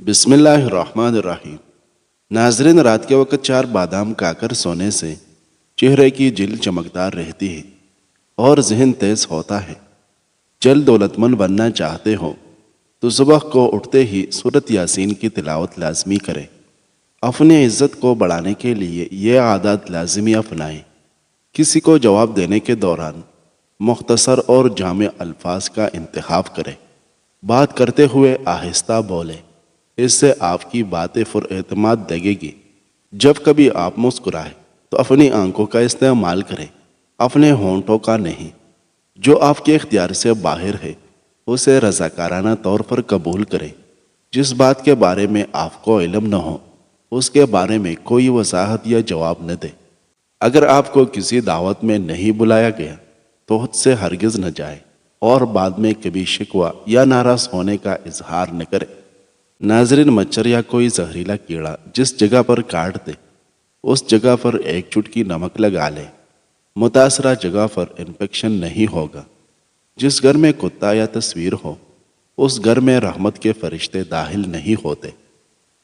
بسم اللہ الرحمن الرحیم۔ ناظرین، رات کے وقت 4 بادام کھا کر سونے سے چہرے کی جلد چمکدار رہتی ہے اور ذہن تیز ہوتا ہے۔ جلد دولت مند بننا چاہتے ہو تو صبح کو اٹھتے ہی سورۃ یاسین کی تلاوت لازمی کریں۔ اپنی عزت کو بڑھانے کے لیے یہ عادات لازمی اپنائیں۔ کسی کو جواب دینے کے دوران مختصر اور جامع الفاظ کا انتخاب کریں۔ بات کرتے ہوئے آہستہ بولیں، اس سے آپ کی باتیں پر اعتماد دگے گی۔ جب کبھی آپ مسکرائیں تو اپنی آنکھوں کا استعمال کریں، اپنے ہونٹوں کا نہیں۔ جو آپ کے اختیار سے باہر ہے اسے رضاکارانہ طور پر قبول کریں۔ جس بات کے بارے میں آپ کو علم نہ ہو اس کے بارے میں کوئی وضاحت یا جواب نہ دیں۔ اگر آپ کو کسی دعوت میں نہیں بلایا گیا تو خود سے ہرگز نہ جائیں اور بعد میں کبھی شکوہ یا ناراض ہونے کا اظہار نہ کریں۔ ناظرین، مچھر یا کوئی زہریلا کیڑا جس جگہ پر کاٹ دے اس جگہ پر 1 چٹکی نمک لگا لیں۔ متاثرہ جگہ پر انفیکشن نہیں ہوگا۔ جس گھر میں کتا یا تصویر ہو اس گھر میں رحمت کے فرشتے داخل نہیں ہوتے۔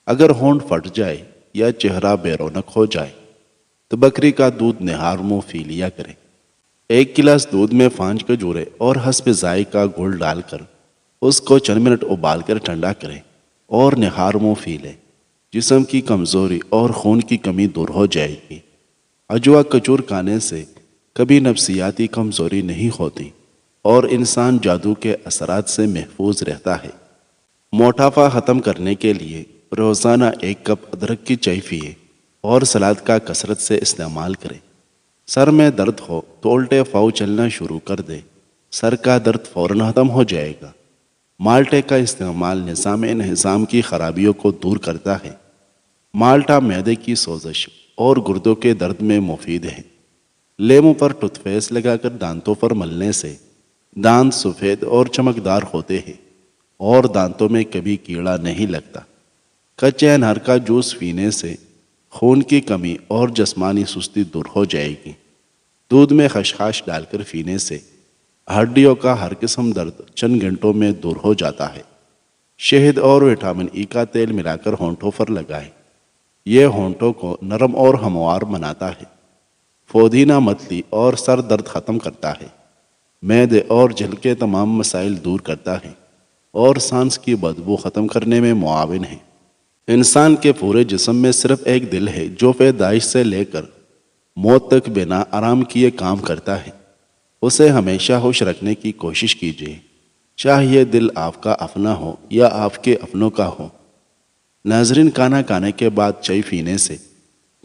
اگر ہونٹ پھٹ جائے یا چہرہ بے رونق ہو جائے تو بکری کا دودھ نہار منہ پی لیا کریں۔ 1 گلاس دودھ میں 5 کھجوریں اور حسب ذائقہ گڑ ڈال کر اس کو چند منٹ ابال کر ٹھنڈا کریں اور نہار منہ پی لیں۔ جسم کی کمزوری اور خون کی کمی دور ہو جائے گی۔ اجوا کھجور کھانے سے کبھی نفسیاتی کمزوری نہیں ہوتی اور انسان جادو کے اثرات سے محفوظ رہتا ہے۔ موٹاپا ختم کرنے کے لیے روزانہ 1 کپ ادرک کی چائے پیئے اور سلاد کا کثرت سے استعمال کریں۔ سر میں درد ہو تو الٹے پاؤں چلنا شروع کر دیں، سر کا درد فوراً ختم ہو جائے گا۔ مالٹے کا استعمال نظام انہضام کی خرابیوں کو دور کرتا ہے۔ مالٹا معدے کی سوزش اور گردوں کے درد میں مفید ہے۔ لیموں پر ٹوتھ پیسٹ لگا کر دانتوں پر ملنے سے دانت سفید اور چمکدار ہوتے ہیں اور دانتوں میں کبھی کیڑا نہیں لگتا۔ کچے انار کا جوس پینے سے خون کی کمی اور جسمانی سستی دور ہو جائے گی۔ دودھ میں خشخاش ڈال کر پینے سے ہڈیوں کا ہر قسم درد چند گھنٹوں میں دور ہو جاتا ہے۔ شہد اور وٹامن ای کا تیل ملا کر ہونٹوں پر لگائیں، یہ ہونٹوں کو نرم اور ہموار بناتا ہے۔ پودینہ متلی اور سر درد ختم کرتا ہے، معدے اور جلد کے تمام مسائل دور کرتا ہے اور سانس کی بدبو ختم کرنے میں معاون ہے۔ انسان کے پورے جسم میں صرف ایک دل ہے جو پیدائش سے لے کر موت تک بنا آرام کیے کام کرتا ہے۔ اسے ہمیشہ خوش رکھنے کی کوشش کیجیے، چاہے یہ دل آپ کا اپنا ہو یا آپ کے اپنوں کا ہو۔ ناظرین، کھانا کھانے کے بعد چائے پینے سے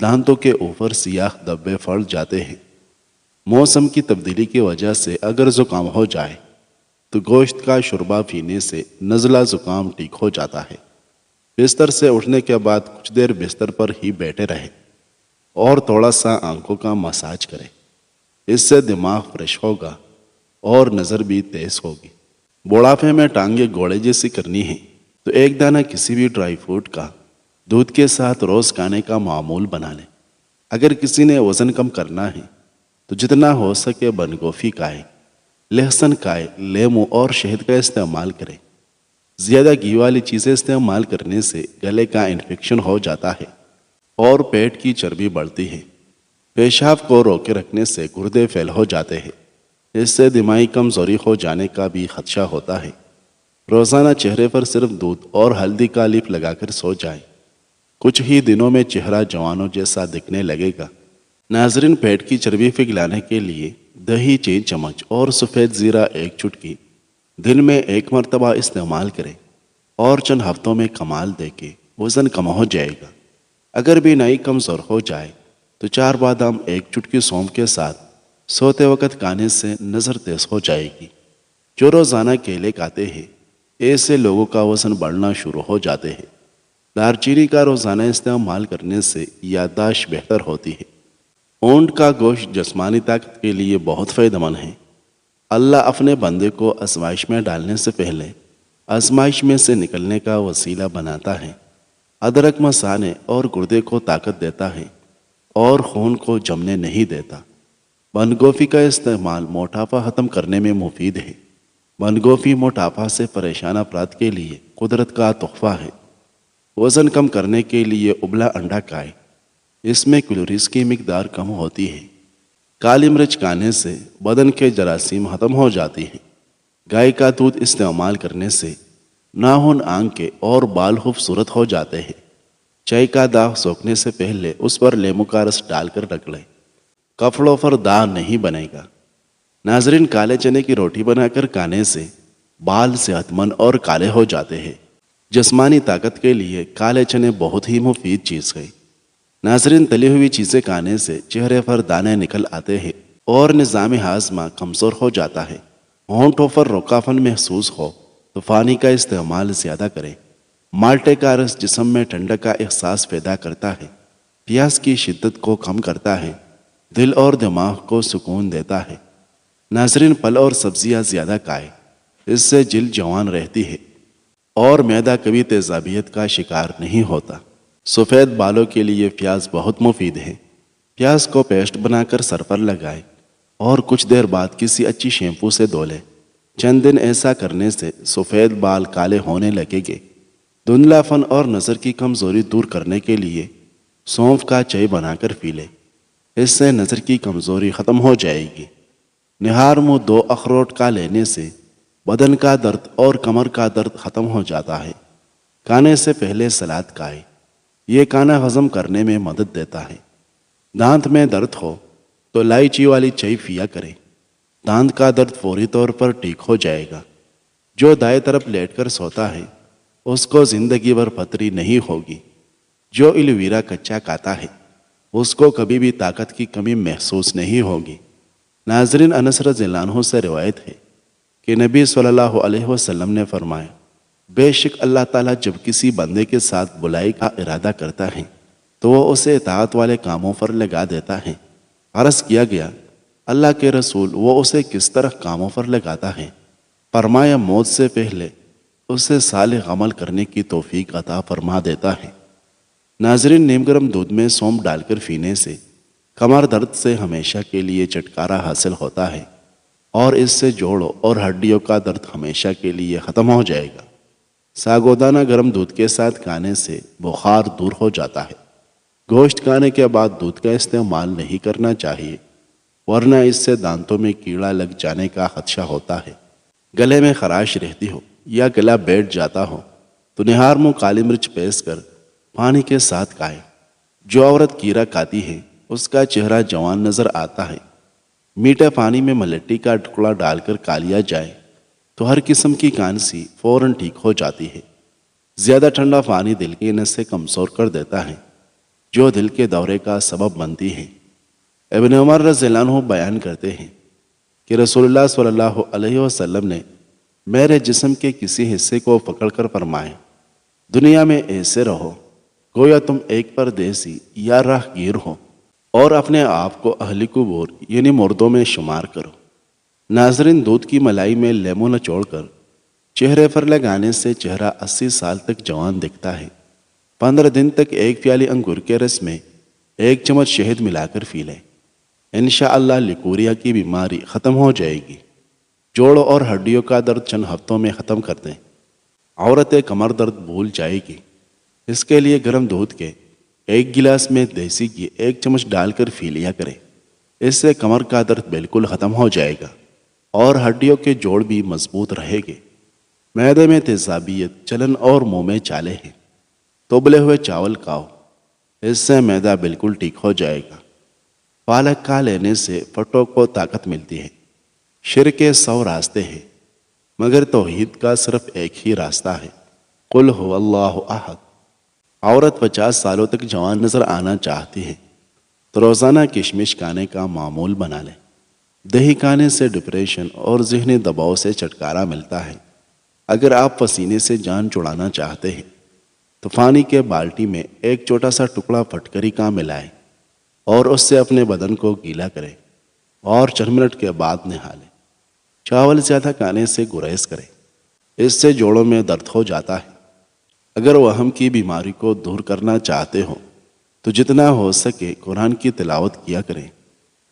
دانتوں کے اوپر سیاہ دھبے پھٹ جاتے ہیں۔ موسم کی تبدیلی کی وجہ سے اگر زکام ہو جائے تو گوشت کا شوربہ پینے سے نزلہ زکام ٹھیک ہو جاتا ہے۔ بستر سے اٹھنے کے بعد کچھ دیر بستر پر ہی بیٹھے رہیں اور تھوڑا سا آنکھوں کا مساج کریں۔ اس سے دماغ فریش ہوگا اور نظر بھی تیز ہوگی۔ بڑھاپے میں ٹانگیں گھوڑے جیسی کرنی ہیں تو 1 دانہ کسی بھی ڈرائی فروٹ کا دودھ کے ساتھ روز کھانے کا معمول بنا لیں۔ اگر کسی نے وزن کم کرنا ہے تو جتنا ہو سکے بند گوبھی کھائیں، لہسن کھائیں، لیموں اور شہد کا استعمال کریں۔ زیادہ گھی والی چیزیں استعمال کرنے سے گلے کا انفیکشن ہو جاتا ہے اور پیٹ کی چربی بڑھتی ہے۔ پیشاب کو روکے رکھنے سے گردے فیل ہو جاتے ہیں، اس سے دماغی کمزوری ہو جانے کا بھی خدشہ ہوتا ہے۔ روزانہ چہرے پر صرف دودھ اور ہلدی کا لیپ لگا کر سو جائیں، کچھ ہی دنوں میں چہرہ جوانوں جیسا دکھنے لگے گا۔ ناظرین، پیٹ کی چربی پگھلانے کے لیے دہی 4 چمچ اور سفید زیرہ 1 چٹکی دن میں 1 مرتبہ استعمال کریں اور چند ہفتوں میں کمال دیکھیں وزن کم ہو جائے گا۔ اگر بھی نہیں کمزور ہو جائے تو 4 بادام 1 چٹکی سونف کے ساتھ سوتے وقت کھانے سے نظر تیز ہو جائے گی۔ جو روزانہ کیلے کھاتے ہیں ایسے لوگوں کا وزن بڑھنا شروع ہو جاتے ہیں۔ دار چینی کا روزانہ استعمال کرنے سے یادداشت بہتر ہوتی ہے۔ اونٹ کا گوشت جسمانی طاقت کے لیے بہت فائدہ مند ہے۔ اللہ اپنے بندے کو آزمائش میں ڈالنے سے پہلے آزمائش میں سے نکلنے کا وسیلہ بناتا ہے۔ ادرک مثانے اور گردے کو طاقت دیتا ہے اور خون کو جمنے نہیں دیتا۔ بند گوبھی کا استعمال موٹاپا ختم کرنے میں مفید ہے۔ بند گوبھی موٹاپا سے پریشان افراد کے لیے قدرت کا تحفہ ہے۔ وزن کم کرنے کے لیے ابلا انڈا کھائے، اس میں کیلوریز کی مقدار کم ہوتی ہے۔ کالی مرچ کھانے سے بدن کے جراثیم ختم ہو جاتی ہیں۔ گائے کا دودھ استعمال کرنے سے ناخن، آنکھیں اور بال خوبصورت ہو جاتے ہیں۔ چائے کا داغ سوکھنے سے پہلے اس پر لیموں کا رس ڈال کر رکھ لیں، کپڑوں پر داغ نہیں بنے گا۔ ناظرین، کالے چنے کی روٹی بنا کر کھانے سے بال صحت مند اور کالے ہو جاتے ہیں۔ جسمانی طاقت کے لیے کالے چنے بہت ہی مفید چیز ہے۔ ناظرین، تلی ہوئی چیزیں کھانے سے چہرے پر دانے نکل آتے ہیں اور نظام ہاضمہ کمزور ہو جاتا ہے۔ ہونٹوں پر روکھاپن محسوس ہو تو پانی کا استعمال زیادہ کریں۔ مالٹے کا رس جسم میں ٹھنڈک کا احساس پیدا کرتا ہے، پیاس کی شدت کو کم کرتا ہے، دل اور دماغ کو سکون دیتا ہے۔ ناظرین، پھل اور سبزیاں زیادہ کھائیں، اس سے جلد جوان رہتی ہے اور معدہ کبھی تیزابیت کا شکار نہیں ہوتا۔ سفید بالوں کے لیے پیاز بہت مفید ہے۔ پیاز کو پیسٹ بنا کر سر پر لگائیں اور کچھ دیر بعد کسی اچھی شیمپو سے دھو لیں۔ چند دن ایسا کرنے سے سفید بال کالے ہونے لگیں گے۔ دھندلا پن اور نظر کی کمزوری دور کرنے کے لیے سونف کا چائے بنا کر پی لیں، اس سے نظر کی کمزوری ختم ہو جائے گی۔ نہار منہ 2 اخروٹ کا لینے سے بدن کا درد اور کمر کا درد ختم ہو جاتا ہے۔ کھانے سے پہلے سلاد کھائیں، یہ کھانا ہضم کرنے میں مدد دیتا ہے۔ دانت میں درد ہو تو الائچی والی چائے پیا کریں، دانت کا درد فوری طور پر ٹھیک ہو جائے گا۔ جو دائیں طرف لیٹ کر سوتا ہے اس کو زندگی بھر پتھری نہیں ہوگی۔ جو ایلوویرا کچا کھاتا ہے اس کو کبھی بھی طاقت کی کمی محسوس نہیں ہوگی۔ ناظرین، انس رضی اللہ عنہ سے روایت ہے کہ نبی صلی اللہ علیہ وسلم نے فرمایا، بے شک اللہ تعالیٰ جب کسی بندے کے ساتھ بلائی کا ارادہ کرتا ہے تو وہ اسے اطاعت والے کاموں پر لگا دیتا ہے۔ عرض کیا گیا، اللہ کے رسول، وہ اسے کس طرح کاموں پر لگاتا ہے؟ فرمایا، موت سے پہلے اسے صالح عمل کرنے کی توفیق عطا فرما دیتا ہے۔ ناظرین، نیم گرم دودھ میں سونف ڈال کر پینے سے کمر درد سے ہمیشہ کے لیے چھٹکارا حاصل ہوتا ہے اور اس سے جوڑوں اور ہڈیوں کا درد ہمیشہ کے لیے ختم ہو جائے گا۔ ساگودانہ گرم دودھ کے ساتھ کھانے سے بخار دور ہو جاتا ہے۔ گوشت کھانے کے بعد دودھ کا استعمال نہیں کرنا چاہیے، ورنہ اس سے دانتوں میں کیڑا لگ جانے کا خدشہ ہوتا ہے۔ گلے میں خراش رہتی ہو یا گلا بیٹھ جاتا ہو تو نہار منہ کالی مرچ پیس کر پانی کے ساتھ کھائیں۔ جو عورت کیڑا کھاتی ہے اس کا چہرہ جوان نظر آتا ہے۔ میٹھے پانی میں ملٹی کا ٹکڑا ڈال کر کھا لیا جائے تو ہر قسم کی کھانسی فوراً ٹھیک ہو جاتی ہے۔ زیادہ ٹھنڈا پانی دل کی نسیں کمزور کر دیتا ہے، جو دل کے دورے کا سبب بنتی ہے۔ ابن عمر رضی اللہ عنہ بیان کرتے ہیں کہ رسول اللہ صلی اللہ علیہ وسلم نے میرے جسم کے کسی حصے کو پکڑ کر فرمایا، دنیا میں ایسے رہو گویا تم ایک پردیسی یا راہ گیر ہو، اور اپنے آپ کو اہل قبور یعنی مردوں میں شمار کرو۔ ناظرین، دودھ کی ملائی میں لیموں نچوڑ کر چہرے پر لگانے سے چہرہ 80 سال تک جوان دکھتا ہے۔ 15 دن تک ایک پیالی انگور کے رس میں 1 چمچ شہد ملا کر پی لیں، انشاءاللہ لیکوریا کی بیماری ختم ہو جائے گی۔ جوڑوں اور ہڈیوں کا درد چند ہفتوں میں ختم کر دیں۔ عورتیں کمر درد بھول جائے گی، اس کے لیے گرم دودھ کے 1 گلاس میں دیسی گھی 1 چمچ ڈال کر پی لیا کریں، اس سے کمر کا درد بالکل ختم ہو جائے گا اور ہڈیوں کے جوڑ بھی مضبوط رہے گے۔ معدے میں تیزابیت، جلن اور منہ میں چالے ہیں تو ابلے ہوئے چاول کھاؤ، اس سے معدہ بالکل ٹھیک ہو جائے گا۔ پالک کھا لینے سے پٹوں کو طاقت ملتی ہے۔ شرک کے 100 راستے ہیں مگر توحید کا صرف ایک ہی راستہ ہے، قل هو اللہ احد۔ عورت 50 سالوں تک جوان نظر آنا چاہتی ہے تو روزانہ کشمش کھانے کا معمول بنا لیں۔ دہی کھانے سے ڈپریشن اور ذہنی دباؤ سے چھٹکارا ملتا ہے۔ اگر آپ پسینے سے جان چھڑانا چاہتے ہیں تو پانی کے بالٹی میں 1 چھوٹا سا ٹکڑا پھٹکری کا ملائیں اور اس سے اپنے بدن کو گیلا کریں اور چند منٹ کے بعد نہا لیں۔ چاول زیادہ کھانے سے گریز کریں، اس سے جوڑوں میں درد ہو جاتا ہے۔ اگر وہم کی بیماری کو دور کرنا چاہتے ہو تو جتنا ہو سکے قرآن کی تلاوت کیا کریں۔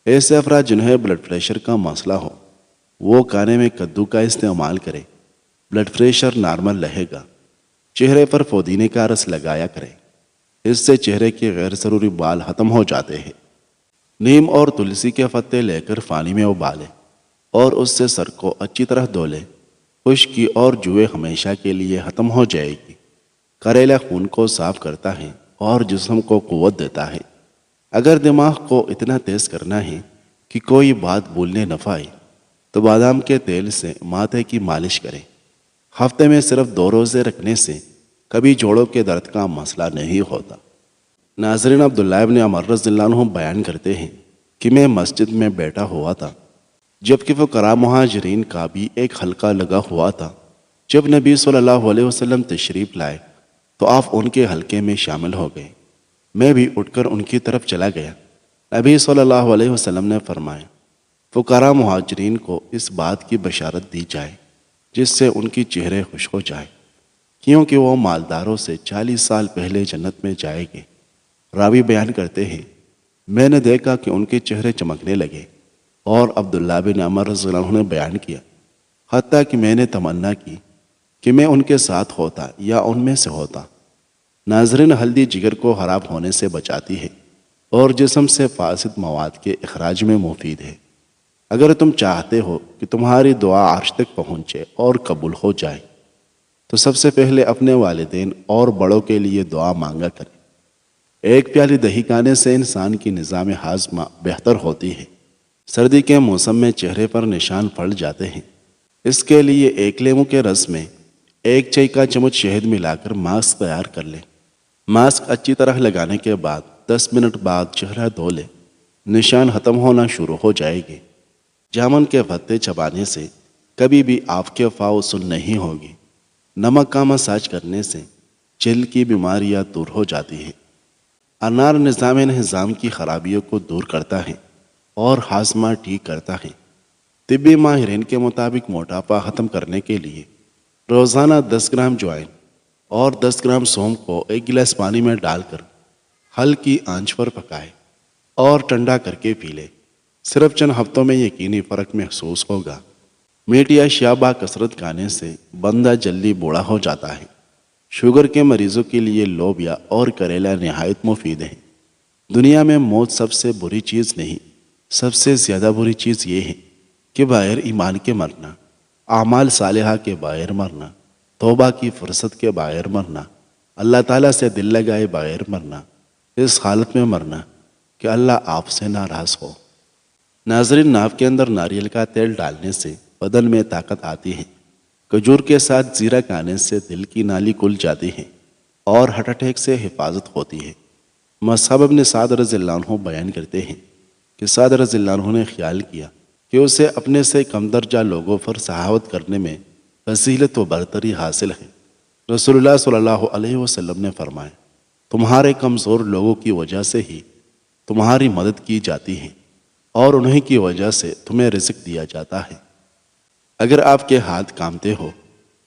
ایسے افراد جنہیں بلڈ پریشر کا مسئلہ ہو وہ کھانے میں کدو کا استعمال کریں، بلڈ پریشر نارمل رہے گا۔ چہرے پر پودینے کا رس لگایا کریں، اس سے چہرے کے غیر ضروری بال ختم ہو جاتے ہیں۔ نیم اور تلسی کے پتے لے کر پانی میں ابالیں اور اس سے سر کو اچھی طرح دھو لیں۔ خشکی اور جوئے ہمیشہ کے لیے ختم ہو جائے گی۔ کریلا خون کو صاف کرتا ہے اور جسم کو قوت دیتا ہے۔ اگر دماغ کو اتنا تیز کرنا ہے کہ کوئی بات بھولنے نہ پائے تو بادام کے تیل سے ماتھے کی مالش کریں۔ ہفتے میں صرف 2 روزے رکھنے سے کبھی جوڑوں کے درد کا مسئلہ نہیں ہوتا۔ ناظرین، عبداللہ ابن عمر رضی اللہ عنہ بیان کرتے ہیں کہ میں مسجد میں بیٹھا ہوا تھا جبکہ فقراء مہاجرین کا بھی ایک حلقہ لگا ہوا تھا۔ جب نبی صلی اللہ علیہ وسلم تشریف لائے تو آپ ان کے حلقے میں شامل ہو گئے۔ میں بھی اٹھ کر ان کی طرف چلا گیا۔ نبی صلی اللہ علیہ وسلم نے فرمایا، فقراء مہاجرین کو اس بات کی بشارت دی جائے جس سے ان کی چہرے خوش ہو جائے، کیونکہ وہ مالداروں سے 40 سال پہلے جنت میں جائیں گے۔ راوی بیان کرتے ہیں، میں نے دیکھا کہ ان کے چہرے چمکنے لگے، اور عبداللہ بن عمر رضی اللہ عنہ نے بیان کیا، حتیٰ کہ میں نے تمنا کی کہ میں ان کے ساتھ ہوتا یا ان میں سے ہوتا۔ ناظرین، ہلدی جگر کو خراب ہونے سے بچاتی ہے اور جسم سے فاسد مواد کے اخراج میں مفید ہے۔ اگر تم چاہتے ہو کہ تمہاری دعا عرش تک پہنچے اور قبول ہو جائے تو سب سے پہلے اپنے والدین اور بڑوں کے لیے دعا مانگا کریں۔ ایک پیالی دہی کھانے سے انسان کی نظام ہاضمہ بہتر ہوتی ہے۔ سردی کے موسم میں چہرے پر نشان پڑ جاتے ہیں، اس کے لیے 1 لیموں کے رس میں 1 چائے کا چمچ شہد ملا کر ماسک تیار کر لیں۔ ماسک اچھی طرح لگانے کے بعد 10 منٹ بعد چہرہ دھو لیں، نشان ختم ہونا شروع ہو جائے گے۔ جامن کے پتے چبانے سے کبھی بھی آپ کے فاؤسن نہیں ہوگی۔ نمک کا مساج کرنے سے جلد کی بیماریاں دور ہو جاتی ہیں۔ انار نظام کی خرابیوں کو دور کرتا ہے اور ہاضمہ ٹھیک کرتا ہے۔ طبی ماہرین کے مطابق موٹاپا ختم کرنے کے لیے روزانہ 10 گرام جوائن اور 10 گرام سونف کو 1 گلاس پانی میں ڈال کر ہلکی آنچ پر پکائے اور ٹھنڈا کر کے پی لے۔ صرف چند ہفتوں میں یقینی فرق محسوس ہوگا۔ میٹھی اشیاء بکثرت کھانے سے بندہ جلدی بوڑھا ہو جاتا ہے۔ شوگر کے مریضوں کے لیے لوبیا اور کریلا نہایت مفید ہیں۔ دنیا میں موت سب سے بری چیز نہیں، سب سے زیادہ بری چیز یہ ہے کہ بغیر ایمان کے مرنا، اعمال صالحہ کے بغیر مرنا، توبہ کی فرصت کے بغیر مرنا، اللہ تعالیٰ سے دل لگائے بغیر مرنا، اس حالت میں مرنا کہ اللہ آپ سے ناراض ہو۔ ناظرین، ناف کے اندر ناریل کا تیل ڈالنے سے بدن میں طاقت آتی ہے۔ کھجور کے ساتھ زیرہ کھانے سے دل کی نالی کھل جاتی ہے اور ہارٹ اٹیک سے حفاظت ہوتی ہے۔ مصعب بن سعد رضی اللہ عنہ بیان کرتے ہیں کہ سعد رضی اللہ عنہ نے خیال کیا کہ اسے اپنے سے کم درجہ لوگوں پر سخاوت کرنے میں فضیلت و برتری حاصل ہے۔ رسول اللہ صلی اللہ علیہ وسلم نے فرمایا، تمہارے کمزور لوگوں کی وجہ سے ہی تمہاری مدد کی جاتی ہے اور انہی کی وجہ سے تمہیں رزق دیا جاتا ہے۔ اگر آپ کے ہاتھ کامتے ہو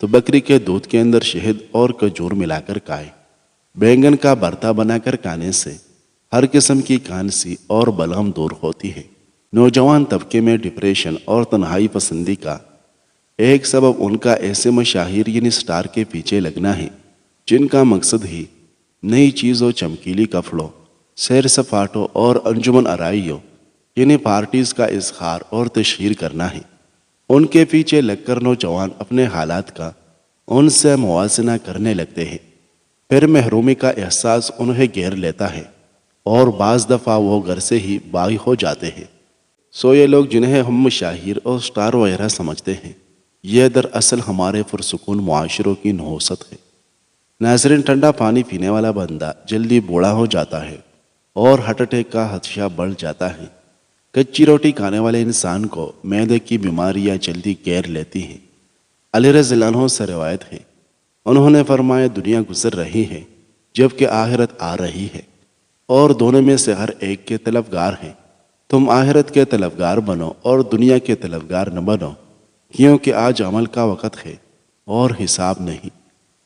تو بکری کے دودھ کے اندر شہد اور کھجور ملا کر کھائیں۔ بینگن کا بھرتا بنا کر کھانے سے ہر قسم کی کھانسی اور بلغم دور ہوتی ہے۔ نوجوان طبقے میں ڈپریشن اور تنہائی پسندی کا ایک سبب ان کا ایسے مشاہیر یعنی سٹار کے پیچھے لگنا ہے جن کا مقصد ہی نئی چیزوں، چمکیلی کپڑوں، سیر سپاٹوں اور انجمن آرائیوں یعنی پارٹیز کا اظہار اور تشہیر کرنا ہے۔ ان کے پیچھے لگ کر نوجوان اپنے حالات کا ان سے موازنہ کرنے لگتے ہیں، پھر محرومی کا احساس انہیں گھیر لیتا ہے اور بعض دفعہ وہ گھر سے ہی باغی ہو جاتے ہیں۔ یہ لوگ جنہیں ہم مشاہیر اور سٹار وغیرہ سمجھتے ہیں، یہ دراصل ہمارے پرسکون معاشروں کی نحوست ہے۔ ناظرین، ٹھنڈا پانی پینے والا بندہ جلدی بوڑھا ہو جاتا ہے اور ہارٹ اٹیک کا خدشہ بڑھ جاتا ہے۔ کچی روٹی کھانے والے انسان کو معدے کی بیماریاں جلدی گھیر لیتی ہیں۔ علی رضی اللہ عنہ سے روایت ہے، انہوں نے فرمایا، دنیا گزر رہی ہے جبکہ آخرت آ رہی ہے، اور دونوں میں سے ہر ایک کے طلبگار ہیں۔ تم آخرت کے طلبگار بنو اور دنیا کے طلبگار نہ بنو، کیونکہ آج عمل کا وقت ہے اور حساب نہیں،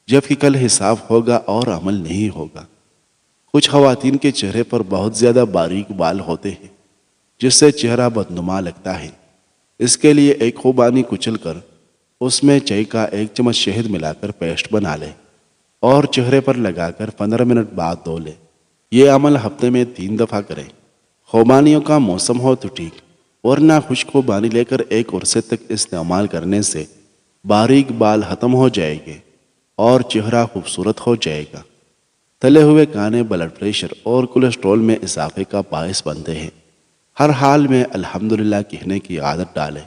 جبکہ کل حساب ہوگا اور عمل نہیں ہوگا۔ کچھ خواتین کے چہرے پر بہت زیادہ باریک بال ہوتے ہیں جس سے چہرہ بدنما لگتا ہے۔ اس کے لیے ایک خوبانی کچل کر اس میں چائے کا 1 چمچ شہد ملا کر پیسٹ بنا لیں۔ اور چہرے پر لگا کر 15 منٹ بعد دھو لیں۔ یہ عمل ہفتے میں 3 دفعہ کریں۔ خوبانیوں کا موسم ہو تو ٹھیک، ورنہ خشک خوبانی لے کر ایک عرصے تک استعمال کرنے سے باریک بال ختم ہو جائے گے اور چہرہ خوبصورت ہو جائے گا۔ تلے ہوئے کھانے بلڈ پریشر اور کولیسٹرول میں اضافے کا باعث بنتے ہیں۔ ہر حال میں الحمدللہ کہنے کی عادت ڈالیں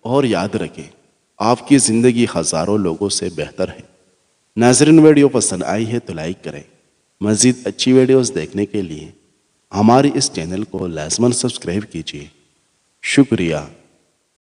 اور یاد رکھیں آپ کی زندگی ہزاروں لوگوں سے بہتر ہے۔ ناظرین، ویڈیو پسند آئی ہے تو لائک کریں۔ مزید اچھی ویڈیوز دیکھنے کے لیے ہماری اس چینل کو لازماً سبسکرائب کیجیے۔ شکریہ۔